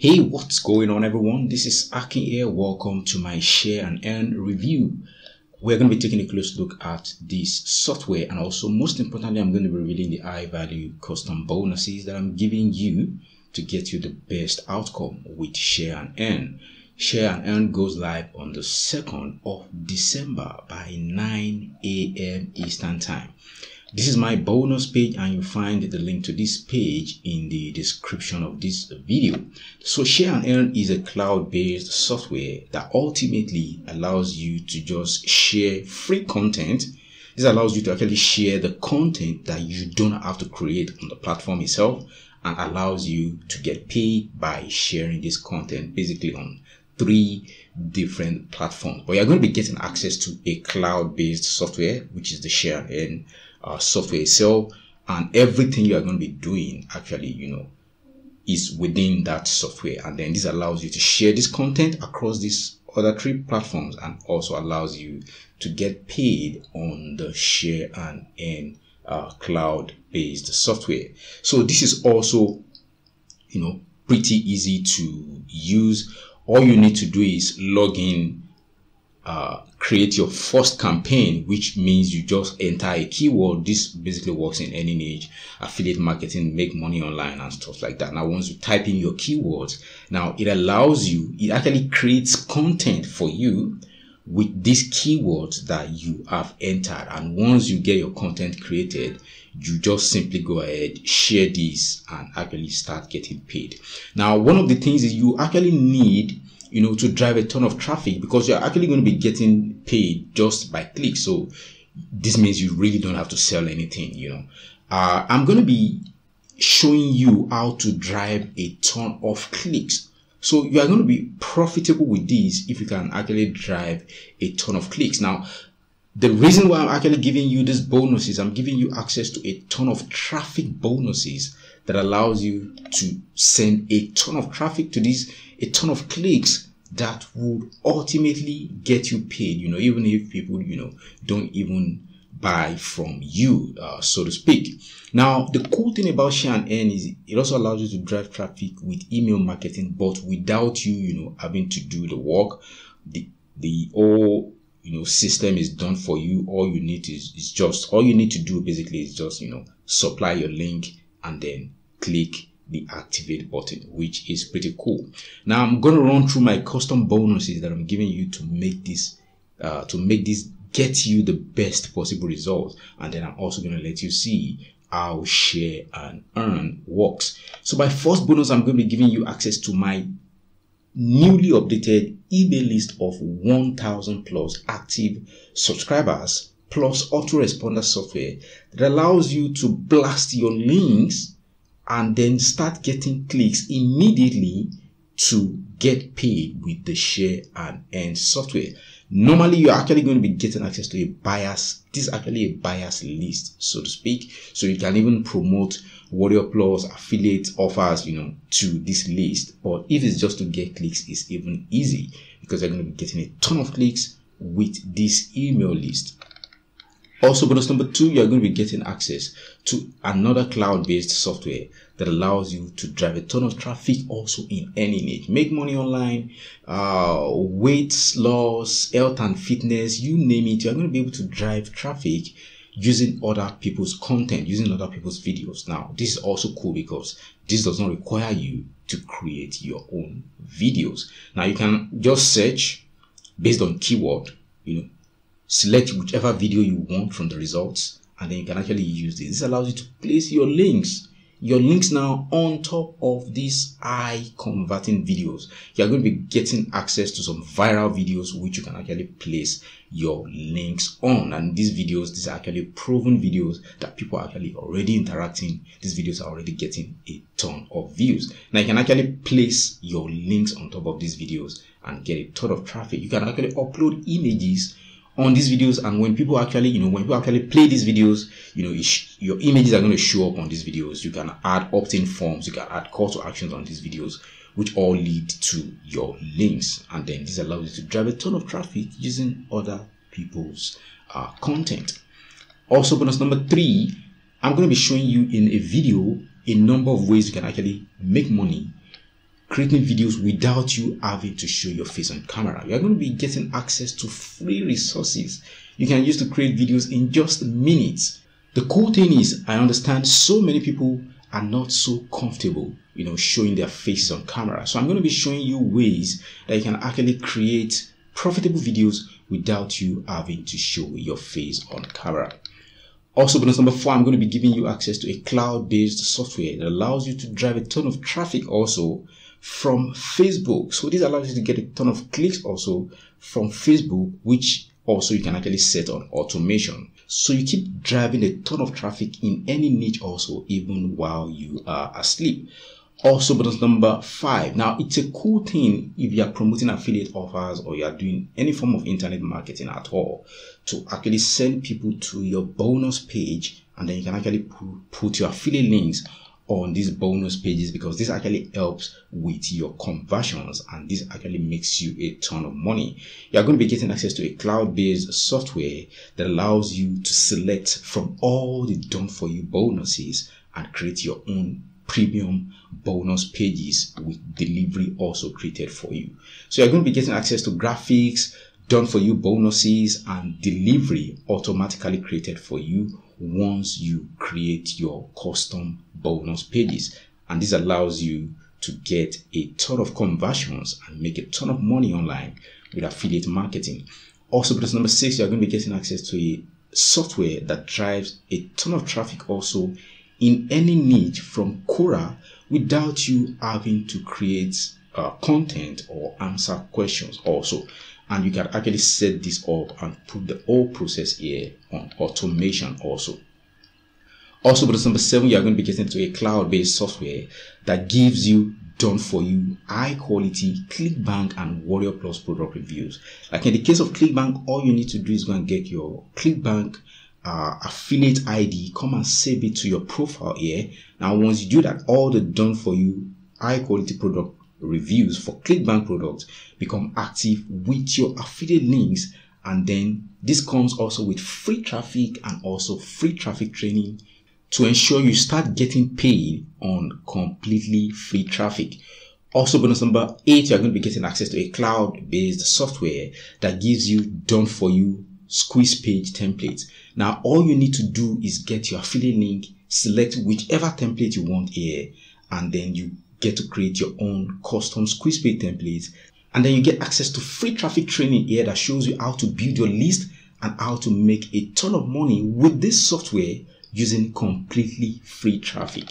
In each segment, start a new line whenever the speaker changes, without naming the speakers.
Hey, what's going on, everyone? This is Akin here. Welcome to my share and earn review. We're going to be taking a close look at this software, and also most importantly, I'm going to be revealing the high value custom bonuses that I'm giving you to get you the best outcome with Share and Earn. Share and Earn goes live on the 2nd of December by 9 a.m. Eastern Time. This is my bonus page, and you'll find the link to this page in the description of this video. So Share and Earn is a cloud-based software that ultimately allows you to just share free content. This allows you to actually share the content that you don't have to create on the platform itself, and allows you to get paid by sharing this content basically on 3 different platforms. But you're going to be getting access to a cloud-based software, which is the Share and Earn software itself, and everything you are going to be doing actually, is within that software. And then this allows you to share this content across these other 3 platforms, and also allows you to get paid on the Share and Earn cloud-based software. So this is also, pretty easy to use. All you need to do is log in, create your first campaign, which means you just enter a keyword. This basically works in any niche, affiliate marketing, make money online and stuff like that. Now, once you type in your keywords, now it allows you, it actually creates content for you with these keywords that you have entered. And once you get your content created, you just simply go ahead, share this, and actually start getting paid. Now, one of the things is you actually need to drive a ton of traffic, because you're actually going to be getting paid just by clicks. So this means you really don't have to sell anything. I'm going to be showing you how to drive a ton of clicks. So you are going to be profitable with this if you can actually drive a ton of clicks. Now, the reason why I'm actually giving you this bonus is I'm giving you access to a ton of traffic bonuses that allows you to send a ton of traffic to this, a ton of clicks that would ultimately get you paid, even if people, don't even buy from you, so to speak. Now, the cool thing about Share and Earn is it also allows you to drive traffic with email marketing, but without you, having to do the work. The whole, system is done for you. All you need all you need to do basically is just, supply your link and then click the activate button, which is pretty cool. Now I'm going to run through my custom bonuses that I'm giving you to make this get you the best possible results, and then I'm also going to let you see how Share and Earn works. So my first bonus, I'm going to be giving you access to my newly updated email list of 1,000 plus active subscribers, plus autoresponder software that allows you to blast your links and then start getting clicks immediately to get paid with the Share and Earn software. Normally, you're actually going to be getting access to a buyers. This is actually a buyers list, so to speak. So you can even promote Warrior Plus affiliate offers, to this list. But if it's just to get clicks, it's even easy, because you're going to be getting a ton of clicks with this email list. Also, bonus number 2, you're going to be getting access to another cloud-based software that allows you to drive a ton of traffic also in any niche. Make money online, weight loss, health and fitness, you name it. You're going to be able to drive traffic using other people's content, using other people's videos. Now, this is also cool because this does not require you to create your own videos. Now, you can just search based on keyword, select whichever video you want from the results, and then you can actually use this. This allows you to place your links now on top of these high converting videos. You're going to be getting access to some viral videos which you can actually place your links on. And these are actually proven videos that people are actually already interacting. These videos are already getting a ton of views. Now you can actually place your links on top of these videos and get a ton of traffic. You can actually upload images on these videos, and when people actually, when people actually play these videos, your images are going to show up on these videos. You can add opt-in forms, you can add call to actions on these videos, which all lead to your links, and then this allows you to drive a ton of traffic using other people's content. Also, bonus number 3, I'm going to be showing you in a video a number of ways you can actually make money creating videos without you having to show your face on camera. You're going to be getting access to free resources you can use to create videos in just minutes. The cool thing is, I understand so many people are not so comfortable, showing their faces on camera. So I'm going to be showing you ways that you can actually create profitable videos without you having to show your face on camera. Also, bonus number 4, I'm going to be giving you access to a cloud-based software that allows you to drive a ton of traffic also from Facebook. So this allows you to get a ton of clicks also from Facebook, which also you can actually set on automation. So you keep driving a ton of traffic in any niche also, even while you are asleep. Also, bonus number 5. Now, it's a cool thing if you are promoting affiliate offers or you are doing any form of internet marketing at all, to actually send people to your bonus page, and then you can actually put your affiliate links on these bonus pages, because this actually helps with your conversions and this actually makes you a ton of money. You are going to be getting access to a cloud-based software that allows you to select from all the done for you bonuses and create your own premium bonus pages with delivery also created for you. So you're going to be getting access to graphics, done for you bonuses, and delivery automatically created for you once you create your custom bonus pages. And this allows you to get a ton of conversions and make a ton of money online with affiliate marketing. Also, bonus number 6, you're going to be getting access to a software that drives a ton of traffic also in any niche from Quora without you having to create content or answer questions also. And you can actually set this up and put the whole process here on automation also. Also, bonus number 7, you are going to be getting to a cloud-based software that gives you done for you high quality ClickBank and Warrior Plus product reviews. Like in the case of ClickBank, all you need to do is go and get your ClickBank affiliate ID, come and save it to your profile here. Now, once you do that, all the done for you high quality product reviews for ClickBank products become active with your affiliate links, and then this comes also with free traffic and also free traffic training to ensure you start getting paid on completely free traffic. Also, bonus number 8, you're going to be getting access to a cloud-based software that gives you done for you squeeze page templates. Now, all you need to do is get your affiliate link, select whichever template you want here, and then you get to create your own custom squeeze page templates. And then you get access to free traffic training here that shows you how to build your list and how to make a ton of money with this software using completely free traffic.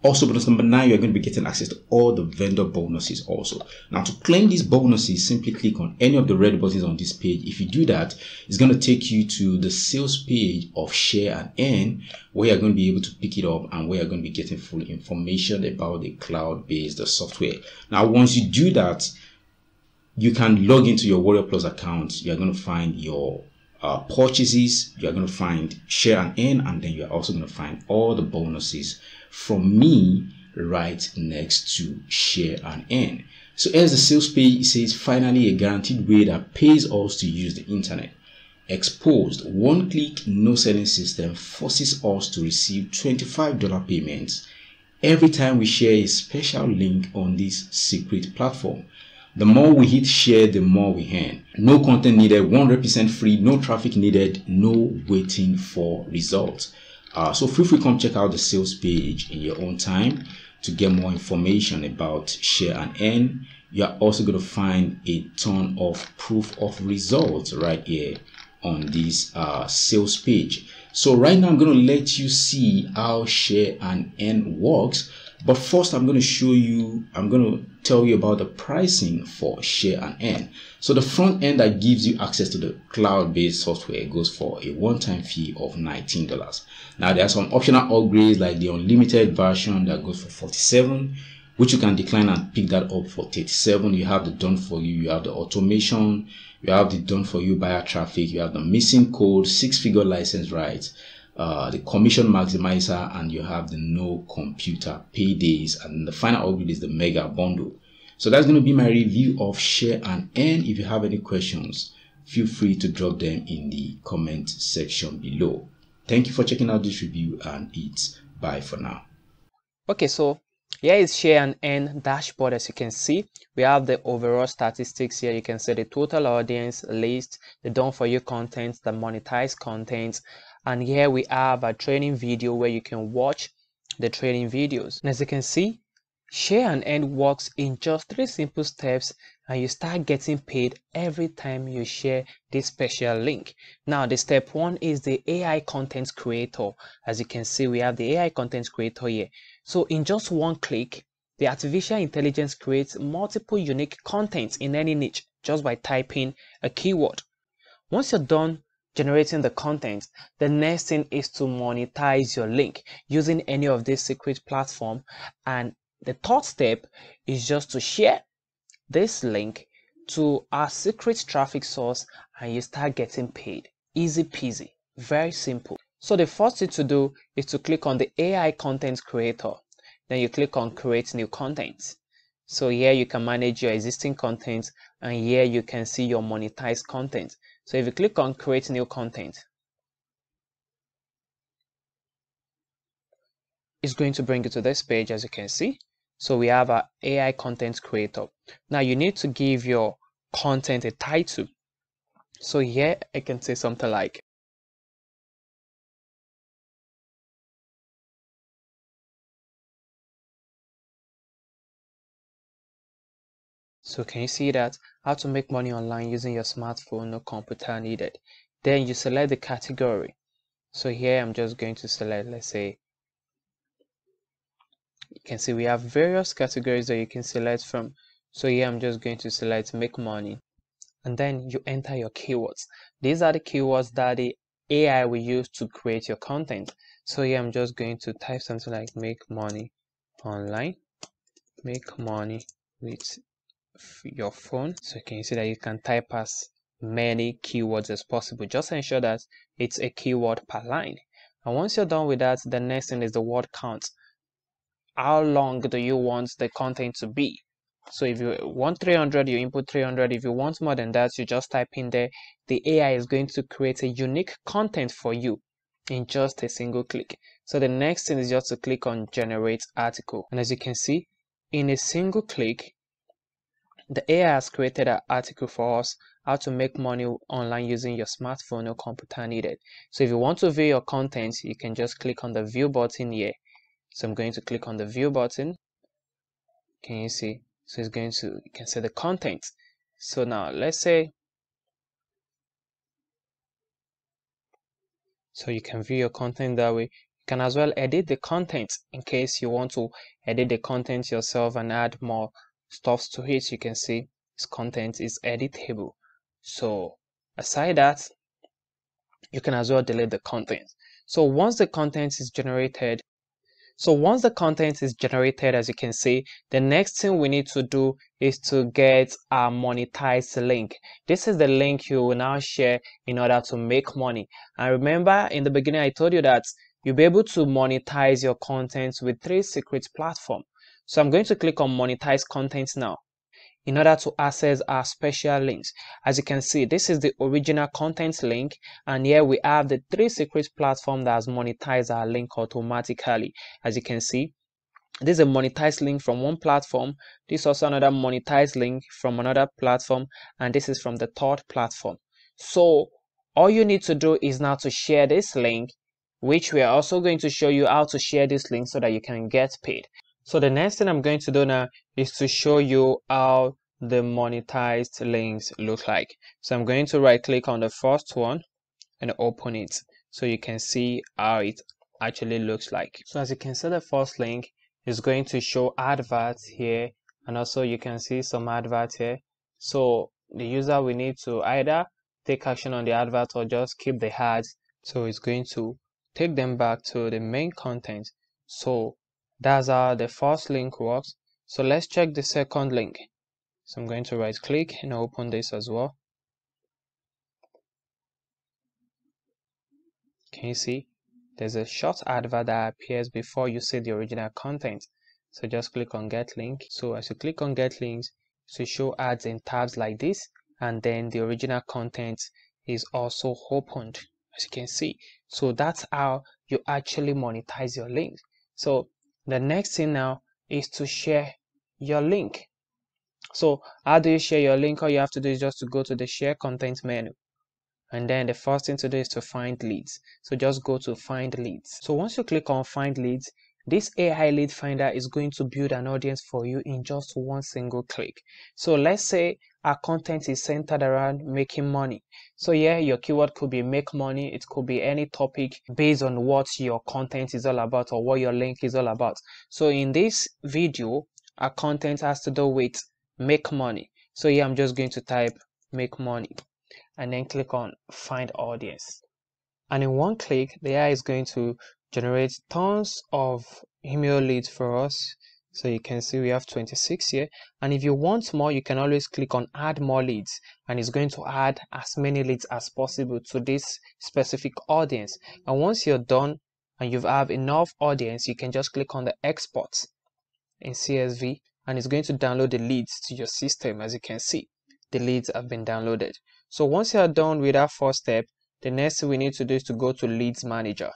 Also, bonus number 9, you're going to be getting access to all the vendor bonuses also. Now, to claim these bonuses, simply click on any of the red buttons on this page. If you do that, it's going to take you to the sales page of Share and Earn, where you're going to be able to pick it up and where you're going to be getting full information about the cloud-based software. Now, once you do that, you can log into your Warrior Plus account. You're going to find your purchases, you're going to find Share and Earn, and then you're also going to find all the bonuses from me right next to Share and Earn. So as the sales page, it says finally a guaranteed way that pays us to use the internet. Exposed, one click, no selling system forces us to receive $25 payments every time we share a special link on this secret platform. The more we hit share, the more we earn. No content needed, 100% free, no traffic needed, no waiting for results. So feel free to come check out the sales page in your own time to get more information about Share and Earn. You're also going to find a ton of proof of results right here on this sales page. So right now I'm going to let you see how Share and Earn works. But first, I'm going to tell you about the pricing for Share and Earn. So the front end that gives you access to the cloud-based software goes for a one-time fee of $19. Now, there are some optional upgrades like the unlimited version that goes for $47, which you can decline and pick that up for $37. You have the done for you, you have the automation, you have the done for you buyer traffic, you have the missing code, 6-figure license rights, the commission maximizer, and you have the no computer paydays, and the final upgrade is the mega bundle. So that's going to be my review of Share and Earn. If you have any questions, feel free to drop them in the comment section below. Thank you for checking out this review, and it's bye for now.
Okay, so Here is share and earn dashboard. As you can see, we have the overall statistics here. You can see the total audience list, the done for you content, the monetized content, and here we have a training video where you can watch the training videos. And as you can see, share and earn works in just 3 simple steps, and you start getting paid every time you share this special link. Now, the step 1 is the AI content creator. As you can see, we have the AI content creator here. So in just one click, the artificial intelligence creates multiple unique contents in any niche just by typing a keyword. Once you're done generating the content, the next thing is to monetize your link using any of these secret platforms. And the third step is just to share this link to our secret traffic source and you start getting paid. Easy peasy, very simple. So the first thing to do is to click on the AI content creator. Then you click on create new content. So here you can manage your existing content, and here you can see your monetized content. So if you click on create new content, it's going to bring you to this page. As you can see, so we have our AI content creator. Now you need to give your content a title. So here I can say something like, so can you see that? How to make money online using your smartphone, no computer needed. Then you select the category. So here I'm just going to select, let's say, you can see we have various categories that you can select from. So here I'm just going to select make money, and then you enter your keywords. These are the keywords that the AI will use to create your content. So here I'm just going to type something like make money online, make money with your phone. So you can see that you can type as many keywords as possible. Just ensure that it's a keyword per line. And once you're done with that, the next thing is the word count. How long do you want the content to be? So if you want 300, you input 300. If you want more than that, you just type in there. The AI is going to create a unique content for you in just a single click. So the next thing is just to click on generate article. And as you can see, in a single click, the AI has created an article for us, how to make money online using your smartphone or computer needed. So if you want to view your content, you can just click on the view button here. So I'm going to click on the view button. Can you see? So it's going to, you can see the content. So now let's say, so you can view your content that way. You can as well edit the content in case you want to edit the content yourself and add more stuff to it. You can see this content is editable. So aside that, you can as well delete the content. So once the content is generated, as you can see, the next thing we need to do is to get a monetized link. This is the link you will now share in order to make money. And remember, in the beginning, I told you that you'll be able to monetize your content with 3 secret platforms. So I'm going to click on monetize content now in order to access our special links. As you can see, this is the original content link, and here we have the 3 secret platform that has monetized our link automatically. As you can see, this is a monetized link from one platform, this is also another monetized link from another platform, and this is from the 3rd platform. So all you need to do is now to share this link, which we are also going to show you how to share this link so that you can get paid. So the next thing I'm going to do now is to show you how the monetized links look like. So I'm going to right click on the first one and open it so you can see how it actually looks like. So as you can see, the first link is going to show adverts here, and also you can see some adverts here. So the user will need to either take action on the advert or just keep the ads. So it's going to take them back to the main content. So that's how the first link works. So let's check the second link. So I'm going to right click and open this as well. Can you see? There's a short advert that appears before you see the original content. So just click on get link. So as you click on get links, to show ads in tabs like this, and then the original content is also opened, as you can see. So that's how you actually monetize your links. So the next thing now is to share your link. So how do you share your link? All you have to do is just to go to the share content menu, and then the first thing to do is to find leads. So just go to find leads. So once you click on find leads, this AI lead finder is going to build an audience for you in just one single click. So let's say our content is centered around making money. So yeah, your keyword could be make money. It could be any topic based on what your content is all about or what your link is all about. So in this video, our content has to do with make money. So yeah, I'm just going to type make money and then click on find audience. And in one click, the AI is going to generate tons of email leads for us. So you can see we have 26 here. And if you want more, you can always click on add more leads, and it's going to add as many leads as possible to this specific audience. And once you're done and you have enough audience, you can just click on the export in CSV, and it's going to download the leads to your system. As you can see, the leads have been downloaded. So once you are done with that first step, the next thing we need to do is to go to Leads Manager.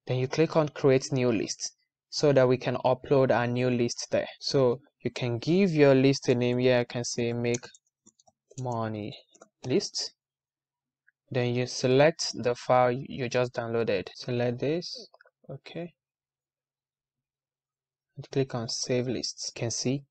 Then you click on Create New List so that we can upload our new list there. So you can give your list a name. Here I can say Make Money List. Then you select the file you just downloaded. Select this. Okay. And click on Save Lists. You can see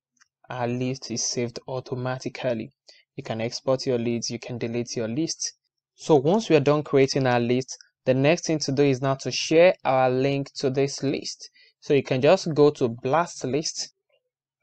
our list is saved automatically. You can export your leads, you can delete your list. So once we are done creating our list, the next thing to do is now to share our link to this list. So you can just go to blast list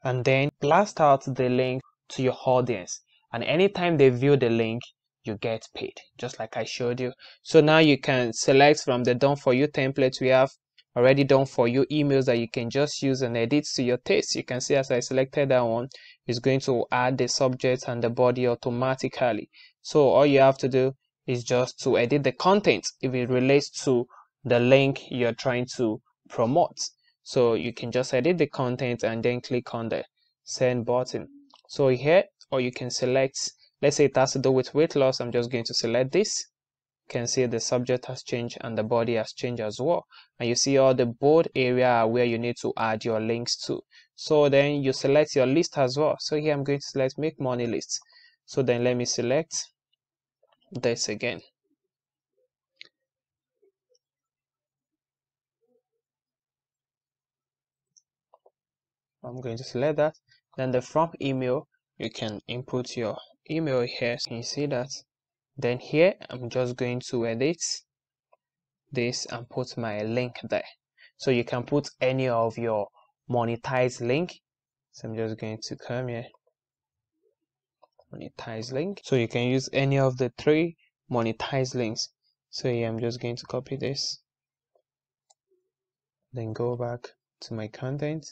and then blast out the link to your audience. And anytime they view the link, you get paid, just like I showed you. So now you can select from the done for you template we have already done for you emails that you can just use and edit to your taste. You can see as I selected that one, it's going to add the subject and the body automatically. So all you have to do is just to edit the content if it relates to the link you're trying to promote. So you can just edit the content and then click on the send button. So here, or you can select, let's say it has to do with weight loss. I'm just going to select this. You can see the subject has changed and the body has changed as well. And you see all the bold area where you need to add your links to. So then you select your list as well. So here I'm going to select Make Money List. So then let me select this again. I'm going to select that. Then the from email, you can input your email here. Can you see that? Then here, I'm just going to edit this and put my link there. So you can put any of your monetized link. So I'm just going to come here, monetized link. So you can use any of the 3 monetized links. So here I'm just going to copy this, then go back to my content,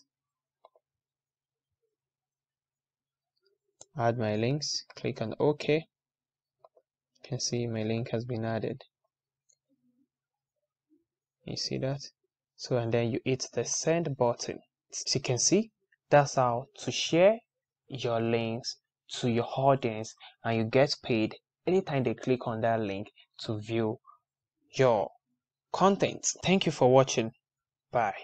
add my links, click on OK. You can see my link has been added. You see that? So and then you hit the send button. So you can see that's how to share your links to your audience, and you get paid anytime they click on that link to view your content. Thank you for watching. Bye.